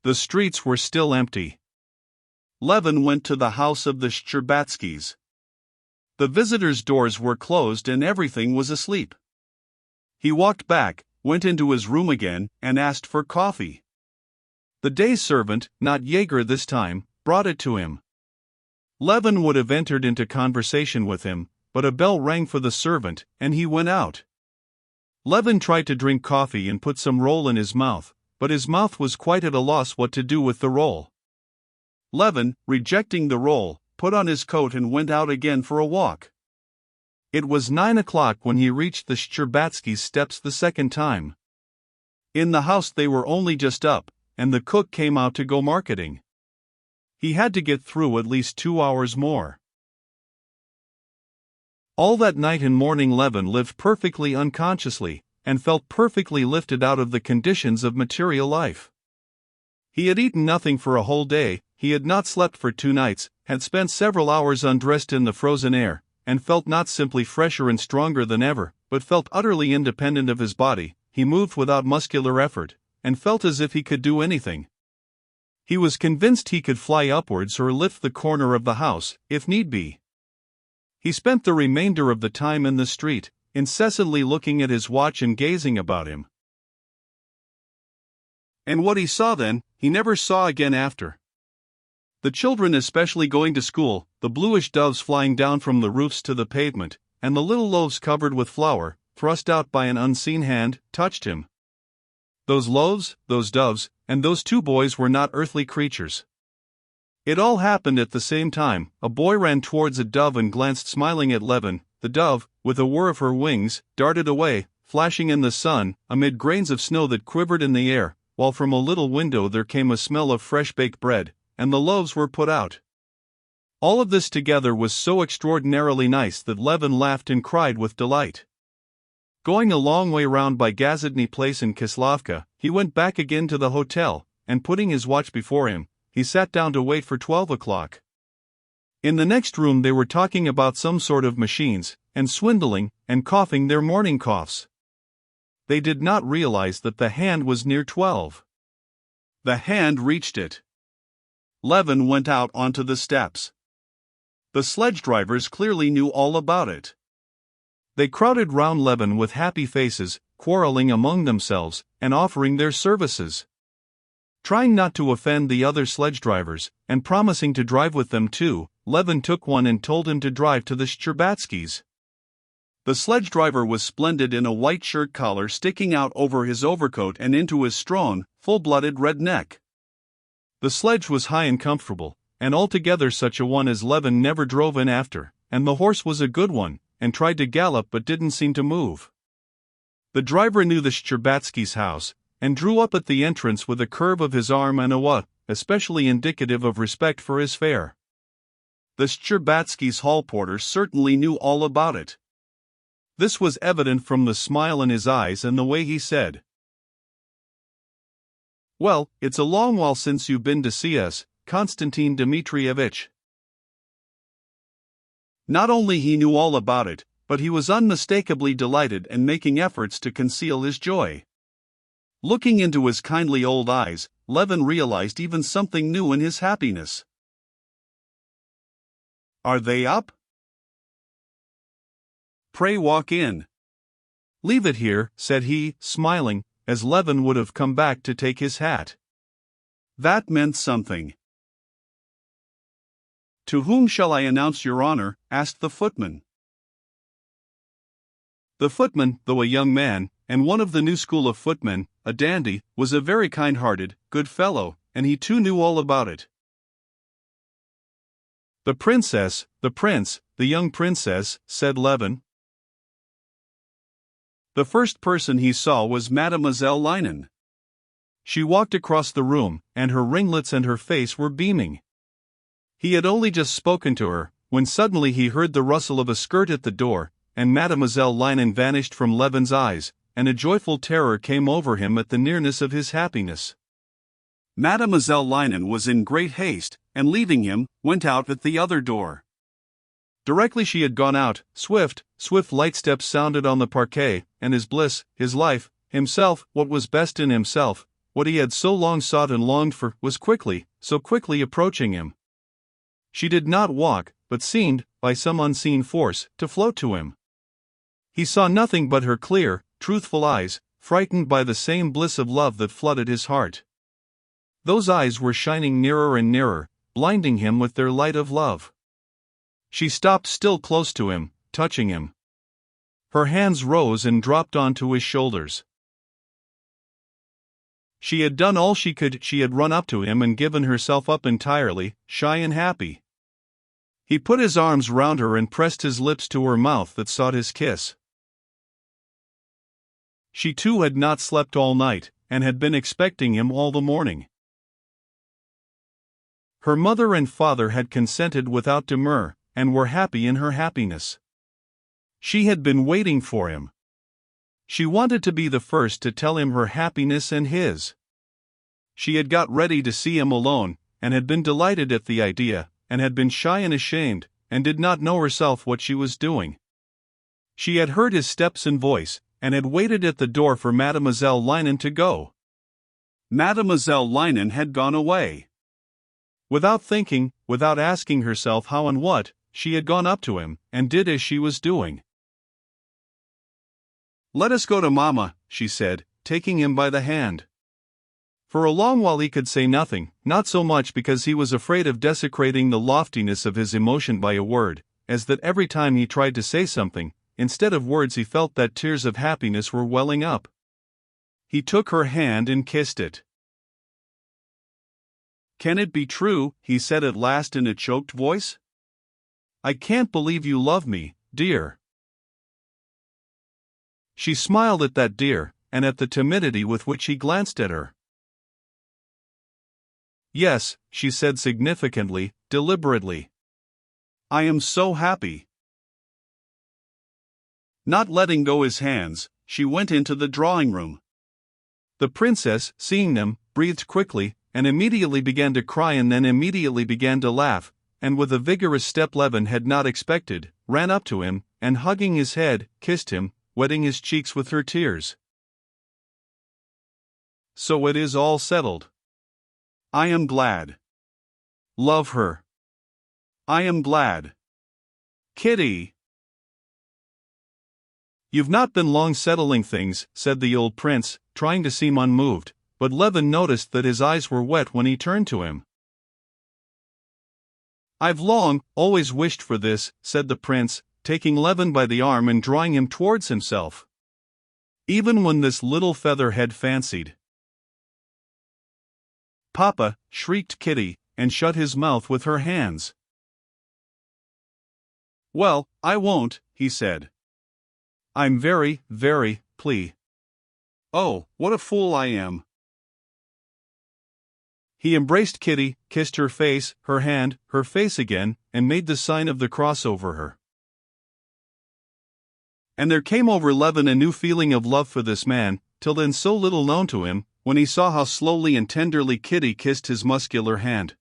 The streets were still empty. Levin went to the house of the Shcherbatskys. The visitors' doors were closed and everything was asleep. He walked back, went into his room again, and asked for coffee. The day servant, not Jaeger this time, brought it to him. Levin would have entered into conversation with him, but a bell rang for the servant, and he went out. Levin tried to drink coffee and put some roll in his mouth, but his mouth was quite at a loss what to do with the roll. Levin, rejecting the roll, put on his coat and went out again for a walk. It was 9 o'clock when he reached the Shcherbatskys' steps the second time. In the house they were only just up, and the cook came out to go marketing. He had to get through at least 2 hours more. All that night and morning Levin lived perfectly unconsciously, and felt perfectly lifted out of the conditions of material life. He had eaten nothing for a whole day, he had not slept for 2 nights, had spent several hours undressed in the frozen air, and felt not simply fresher and stronger than ever, but felt utterly independent of his body. He moved without muscular effort, and felt as if he could do anything. He was convinced he could fly upwards or lift the corner of the house, if need be. He spent the remainder of the time in the street, incessantly looking at his watch and gazing about him. And what he saw then, he never saw again after. The children especially going to school, the bluish doves flying down from the roofs to the pavement, and the little loaves covered with flour, thrust out by an unseen hand, touched him. Those loaves, those doves, and those 2 boys were not earthly creatures. It all happened at the same time. A boy ran towards a dove and glanced smiling at Levin. The dove, with a whir of her wings, darted away, flashing in the sun, amid grains of snow that quivered in the air, while from a little window there came a smell of fresh baked bread, and the loaves were put out. All of this together was so extraordinarily nice that Levin laughed and cried with delight. Going a long way round by Gazadny Place in Kislavka, he went back again to the hotel, and putting his watch before him, he sat down to wait for 12 o'clock. In the next room they were talking about some sort of machines, and swindling, and coughing their morning coughs. They did not realize that the hand was near 12. The hand reached it. Levin went out onto the steps. The sledge drivers clearly knew all about it. They crowded round Levin with happy faces, quarreling among themselves, and offering their services. Trying not to offend the other sledge drivers, and promising to drive with them too, Levin took one and told him to drive to the Shcherbatskys. The sledge driver was splendid in a white shirt collar sticking out over his overcoat and into his strong, full-blooded red neck. The sledge was high and comfortable, and altogether such a one as Levin never drove in after, and the horse was a good one, and tried to gallop but didn't seem to move. The driver knew the Shcherbatskys' house, and drew up at the entrance with a curve of his arm and a "what," especially indicative of respect for his fare. The Shcherbatskys' hall porter certainly knew all about it. This was evident from the smile in his eyes and the way he said, "Well, it's a long while since you've been to see us, Konstantin Dmitrievich." Not only he knew all about it, but he was unmistakably delighted and making efforts to conceal his joy. Looking into his kindly old eyes, Levin realized even something new in his happiness. "Are they up?" "Pray walk in." "Leave it here," said he, smiling, as Levin would have come back to take his hat. That meant something. "To whom shall I announce your honor?" asked the footman. The footman, though a young man, and one of the new school of footmen, a dandy, was a very kind-hearted, good fellow, and he too knew all about it. "The princess, the prince, the young princess," said Levin. The first person he saw was Mademoiselle Linen. She walked across the room, and her ringlets and her face were beaming. He had only just spoken to her, when suddenly he heard the rustle of a skirt at the door, and Mademoiselle Linen vanished from Levin's eyes, and a joyful terror came over him at the nearness of his happiness. Mademoiselle Linen was in great haste, and leaving him, went out at the other door. Directly she had gone out, swift light steps sounded on the parquet, and his bliss, his life, himself, what was best in himself, what he had so long sought and longed for, was quickly, so quickly approaching him. She did not walk, but seemed, by some unseen force, to float to him. He saw nothing but her clear, truthful eyes, frightened by the same bliss of love that flooded his heart. Those eyes were shining nearer and nearer, blinding him with their light of love. She stopped still close to him, touching him. Her hands rose and dropped onto his shoulders. She had done all she could. She had run up to him and given herself up entirely, shy and happy. He put his arms round her and pressed his lips to her mouth that sought his kiss. She too had not slept all night, and had been expecting him all the morning. Her mother and father had consented without demur, and were happy in her happiness. She had been waiting for him. She wanted to be the first to tell him her happiness and his. She had got ready to see him alone, and had been delighted at the idea, and had been shy and ashamed, and did not know herself what she was doing. She had heard his steps and voice, and had waited at the door for Mademoiselle Linen to go. Mademoiselle Linen had gone away. Without thinking, without asking herself how and what, she had gone up to him, and did as she was doing. "Let us go to Mamma," she said, taking him by the hand. For a long while he could say nothing, not so much because he was afraid of desecrating the loftiness of his emotion by a word, as that every time he tried to say something, instead of words he felt that tears of happiness were welling up. He took her hand and kissed it. "Can it be true?" he said at last in a choked voice. "I can't believe you love me, dear." She smiled at that dear, and at the timidity with which he glanced at her. "Yes," she said significantly, deliberately. "I am so happy." Not letting go his hands, she went into the drawing-room. The princess, seeing them, breathed quickly, and immediately began to cry and then immediately began to laugh, and with a vigorous step Levin had not expected, ran up to him, and hugging his head, kissed him, wetting his cheeks with her tears. "So it is all settled. I am glad. Love her. I am glad. Kitty." "You've not been long settling things," said the old prince, trying to seem unmoved, but Levin noticed that his eyes were wet when he turned to him. "I've always wished for this," said the prince, taking Levin by the arm and drawing him towards himself. "Even when this little feather had fancied." "Papa," shrieked Kitty, and shut his mouth with her hands. "Well, I won't," he said. "I'm very, very pleased. Oh, what a fool I am." He embraced Kitty, kissed her face, her hand, her face again, and made the sign of the cross over her. And there came over Levin a new feeling of love for this man, till then so little known to him, when he saw how slowly and tenderly Kitty kissed his muscular hand.